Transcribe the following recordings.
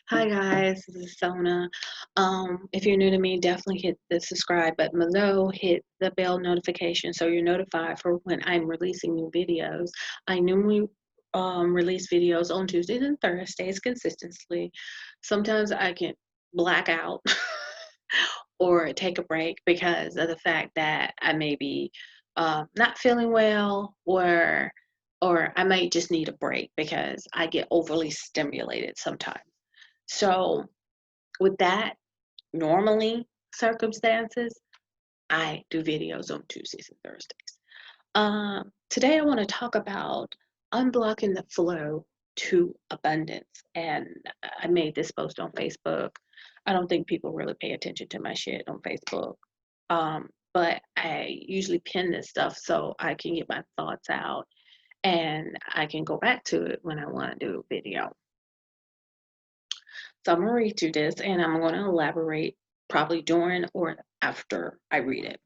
Hi guys, this is Sona. If you're new to me, definitely hit the subscribe button below, hit the bell notification so you're notified for when I'm releasing new videos. I normally release videos on Tuesdays and Thursdays consistently. Sometimes I can black out or take a break because of the fact that I may be not feeling well or I might just need a break because I get overly stimulated sometimes. So with that, normally circumstances, I do videos on Tuesdays and Thursdays. Today I want to talk about unblocking the flow to abundance. And I made this post on Facebook. I don't think people really pay attention to my shit on Facebook. But I usually pin this stuff so I can get my thoughts out and I can go back to it when I want to do a video. So I'm going to read through this and I'm going to elaborate probably during or after I read it.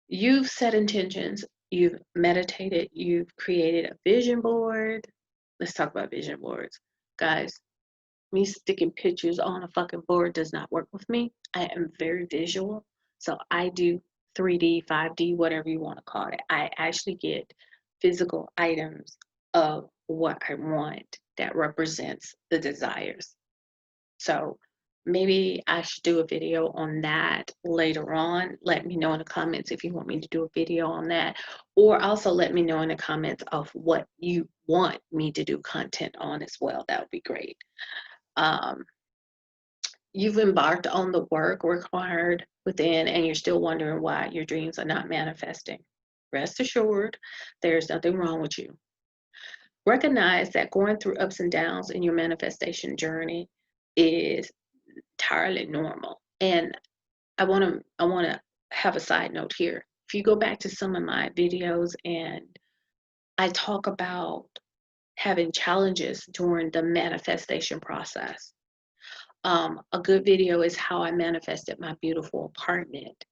You've set intentions, you've meditated, you've created a vision board. Let's talk about vision boards. Guys, me sticking pictures on a fucking board does not work with me. I am very visual. So I do 3D, 5D, whatever you want to call it. I actually get physical items of what I want that represents the desires. So maybe I should do a video on that later on. Let me know in the comments if you want me to do a video on that. Or also let me know in the comments of what you want me to do content on as well. That would be great. You've embarked on the work required within and you're still wondering why your dreams are not manifesting. Rest assured, there's nothing wrong with you. Recognize that going through ups and downs in your manifestation journey is entirely normal. And I want to have a side note here. If you go back to some of my videos and I talk about having challenges during the manifestation process. A good video is how I manifested my beautiful apartment.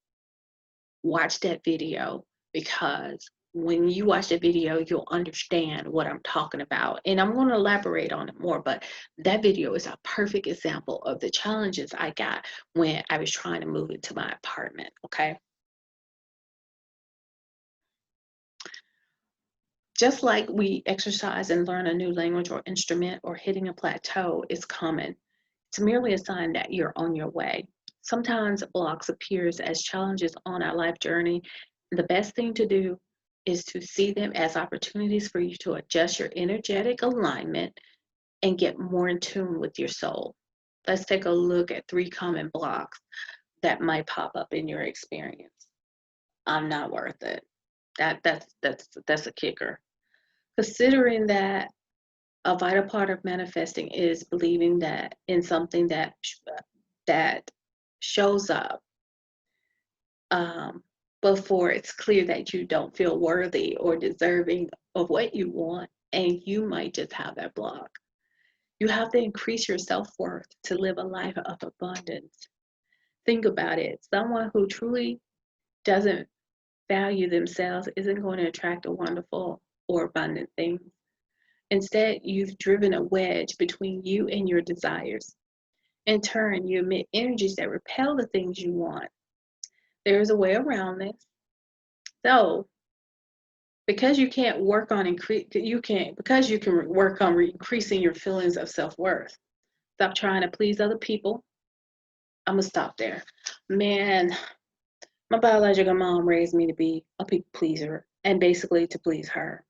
Watch that video because when you watch the video, you'll understand what I'm talking about. And I'm going to elaborate on it more, but that video is a perfect example of the challenges I got when I was trying to move into my apartment, okay? Just like we exercise and learn a new language or instrument or hitting a plateau is common, it's merely a sign that you're on your way. Sometimes blocks appears as challenges on our life journey. The best thing to do is to see them as opportunities for you to adjust your energetic alignment and get more in tune with your soul. Let's take a look at 3 common blocks that might pop up in your experience. I'm not worth it. That's a kicker. Considering that a vital part of manifesting is believing that in something that shows up before it's clear that you don't feel worthy or deserving of what you want, and you might just have that block. You have to increase your self-worth to live a life of abundance. Think about it. Someone who truly doesn't value themselves isn't going to attract a wonderful or abundant thing. Instead, you've driven a wedge between you and your desires. In turn, you emit energies that repel the things you want. There is a way around this. So, because you can't work on because you can work on increasing your feelings of self-worth. Stop trying to please other people. I'm gonna stop there. Man, my biological mom raised me to be a people pleaser and basically to please her.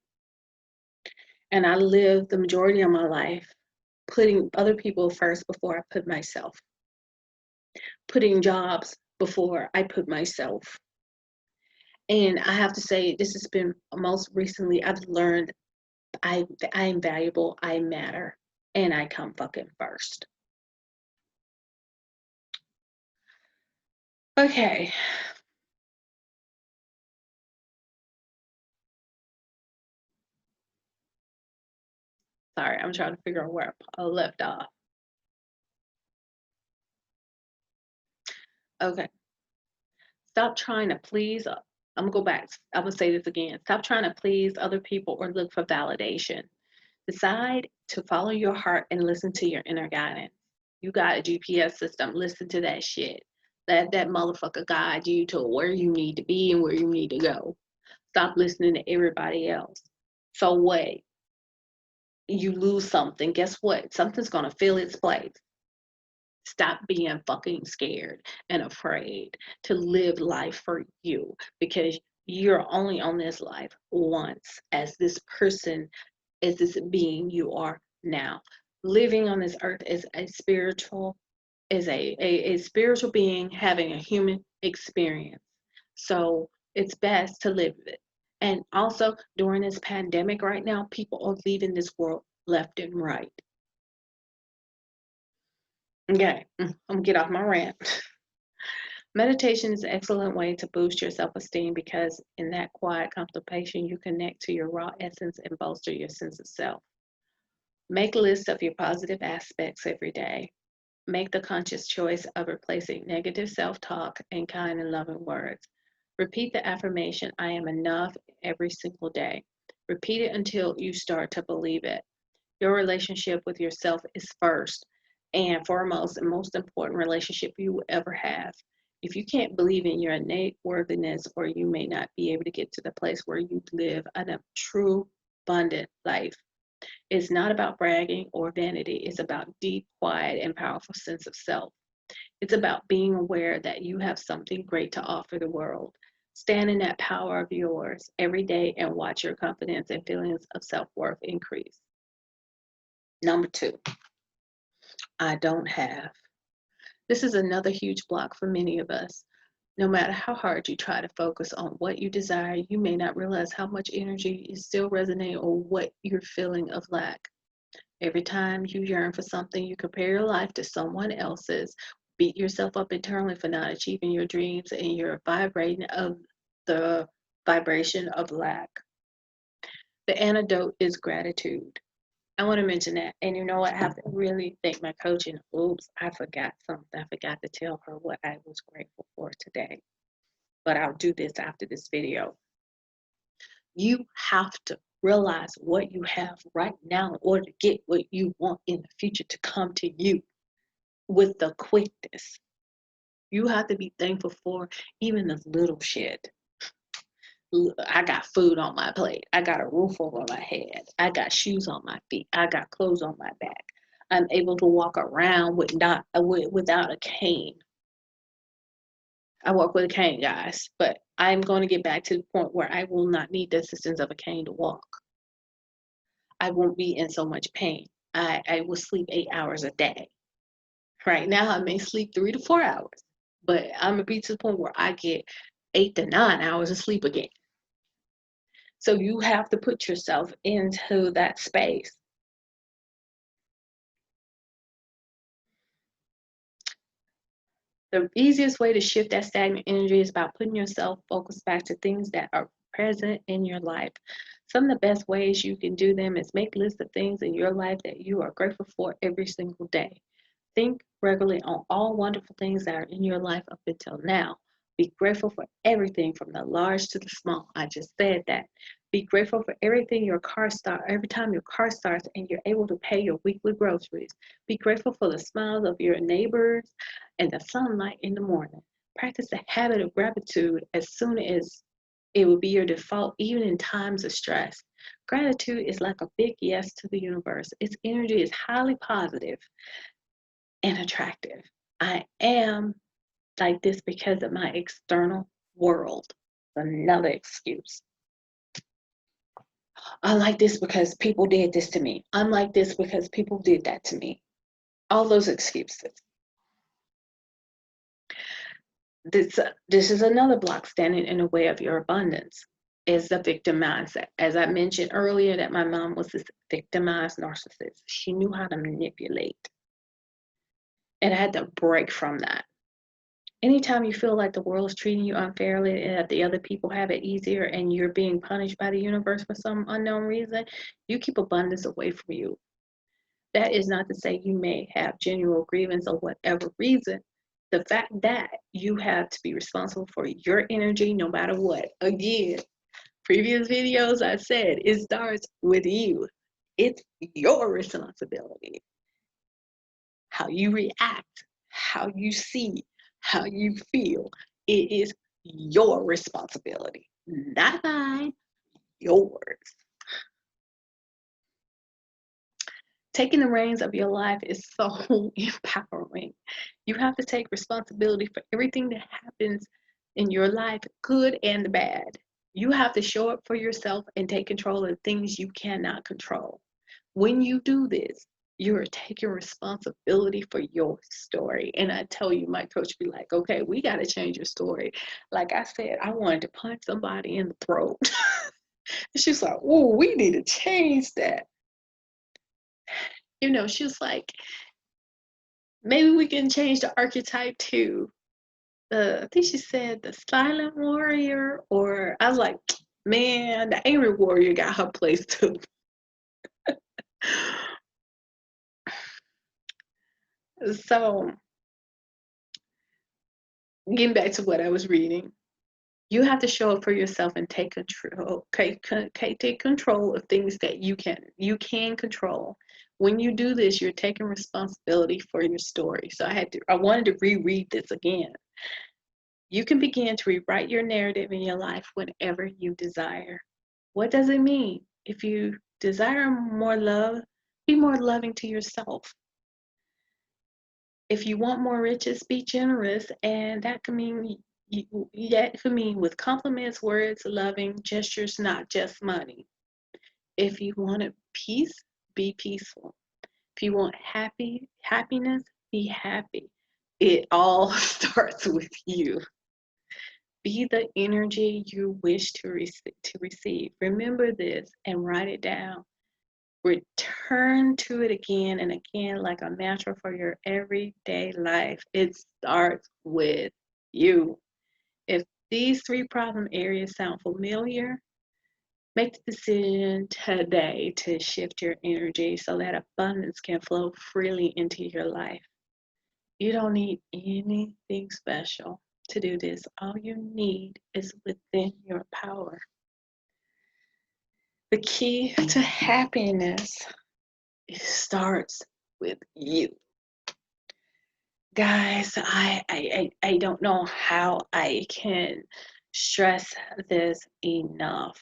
And I lived the majority of my life putting other people first before I put myself, putting jobs before I put myself. And I have to say, this has been most recently, I've learned I am valuable, I matter, and I come fucking first. Okay. Sorry, I'm trying to figure out where I left off. Okay. Stop trying to please. I'm gonna go back. I'm gonna say this again. Stop trying to please other people or look for validation. Decide to follow your heart and listen to your inner guidance. You got a GPS system. Listen to that shit. Let that motherfucker guide you to where you need to be and where you need to go. Stop listening to everybody else. So what? You lose something. Guess what? Something's going to fill its place. Stop being fucking scared and afraid to live life for you, because you're only on this life once as this person, as this being you are now. Living on this earth is a spiritual, is a spiritual being having a human experience. So it's best to live it. And also during this pandemic right now, people are leaving this world left and right. Okay, I'm gonna get off my rant. Meditation is an excellent way to boost your self-esteem, because in that quiet contemplation, you connect to your raw essence and bolster your sense of self. Make a list of your positive aspects every day. Make the conscious choice of replacing negative self-talk and kind and loving words. Repeat the affirmation, I am enough, every single day. Repeat it until you start to believe it. Your relationship with yourself is first and foremost and most important relationship you will ever have. If you can't believe in your innate worthiness, or you may not be able to get to the place where you live a true, abundant life. It's not about bragging or vanity. It's about deep, quiet, and powerful sense of self. It's about being aware that you have something great to offer the world. Stand in that power of yours every day and watch your confidence and feelings of self-worth increase. Number 2, I don't have. This is another huge block for many of us. No matter how hard you try to focus on what you desire, you may not realize how much energy is still resonating or what you're feeling of lack. Every time you yearn for something, you compare your life to someone else's, beat yourself up internally for not achieving your dreams, and you're vibrating of the vibration of lack. The antidote is gratitude. I want to mention that. And you know what? I have to really thank my coach. And oops, I forgot something. I forgot to tell her what I was grateful for today. But I'll do this after this video. You have to realize what you have right now in order to get what you want in the future to come to you with the quickness. You have to be thankful for even the little shit. I got food on my plate. I got a roof over my head. I got shoes on my feet. I got clothes on my back. I'm able to walk around without a cane. I walk with a cane, guys, but I'm going to get back to the point where I will not need the assistance of a cane to walk. I won't be in so much pain. I will sleep 8 hours a day. Right now, I may sleep 3 to 4 hours, but I'm going to be to the point where I get 8 to 9 hours of sleep again. So you have to put yourself into that space. The easiest way to shift that stagnant energy is about putting yourself focused back to things that are present in your life. Some of the best ways you can do them is make lists of things in your life that you are grateful for every single day. Think regularly on all wonderful things that are in your life up until now. Be grateful for everything from the large to the small. I just said that. Be grateful for everything every time your car starts and you're able to pay your weekly groceries. Be grateful for the smiles of your neighbors and the sunlight in the morning. Practice the habit of gratitude as soon as it will be your default, even in times of stress. Gratitude is like a big yes to the universe. Its energy is highly positive and attractive. I am like this because of my external world. Another excuse. I'm like this because people did this to me. I'm like this because people did that to me. All those excuses. This is another block standing in the way of your abundance, is the victim mindset. As I mentioned earlier, that my mom was this victimized narcissist. She knew how to manipulate. And I had to break from that. Anytime you feel like the world is treating you unfairly and that the other people have it easier and you're being punished by the universe for some unknown reason, you keep abundance away from you. That is not to say you may have genuine grievance or whatever reason. The fact that you have to be responsible for your energy no matter what. Again, previous videos I said, it starts with you. It's your responsibility. How you react, how you see, how you feel. It is your responsibility, not mine, yours. Taking the reins of your life is so empowering. You have to take responsibility for everything that happens in your life, good and bad. You have to show up for yourself and take control of things you cannot control. When you do this, you're taking responsibility for your story. And I tell you, my coach be like, okay, we got to change your story. Like I said, I wanted to punch somebody in the throat. And she's like, oh, we need to change that. You know, she's like, maybe we can change the archetype to I think she said the silent warrior, or I was like, man, the angry warrior got her place too. So, getting back to what I was reading, you have to show up for yourself and take control. Take control of things that you can control. When you do this, you're taking responsibility for your story. So I wanted to reread this again. You can begin to rewrite your narrative in your life whenever you desire. What does it mean? If you desire more love, be more loving to yourself. If you want more riches, be generous, and that can mean with compliments, words, loving gestures, not just money. If you wanted peace, be peaceful. If you want happiness, be happy. It all starts with you. Be the energy you wish to receive. Remember this and write it down. Return to it again and again like a mantra for your everyday life. It starts with you. If these 3 problem areas sound familiar, make the decision today to shift your energy so that abundance can flow freely into your life. You don't need anything special to do this. All you need is within your power. The key to happiness, it starts with you. Guys, I don't know how I can stress this enough.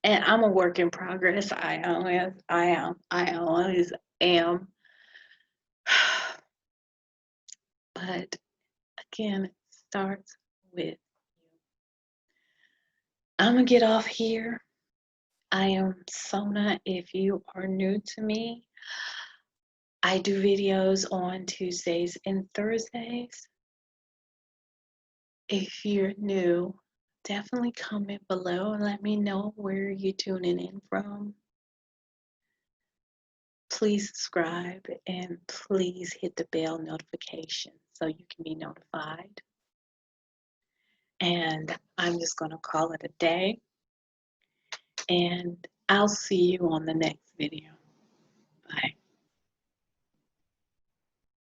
And I'm a work in progress. I always am. But again, it starts with you. I'm gonna get off here. I am Sona. If you are new to me, I do videos on Tuesdays and Thursdays. If you're new, definitely comment below and let me know where you're tuning in from. Please subscribe and please hit the bell notification so you can be notified. And I'm just going to call it a day. And I'll see you on the next video. Bye.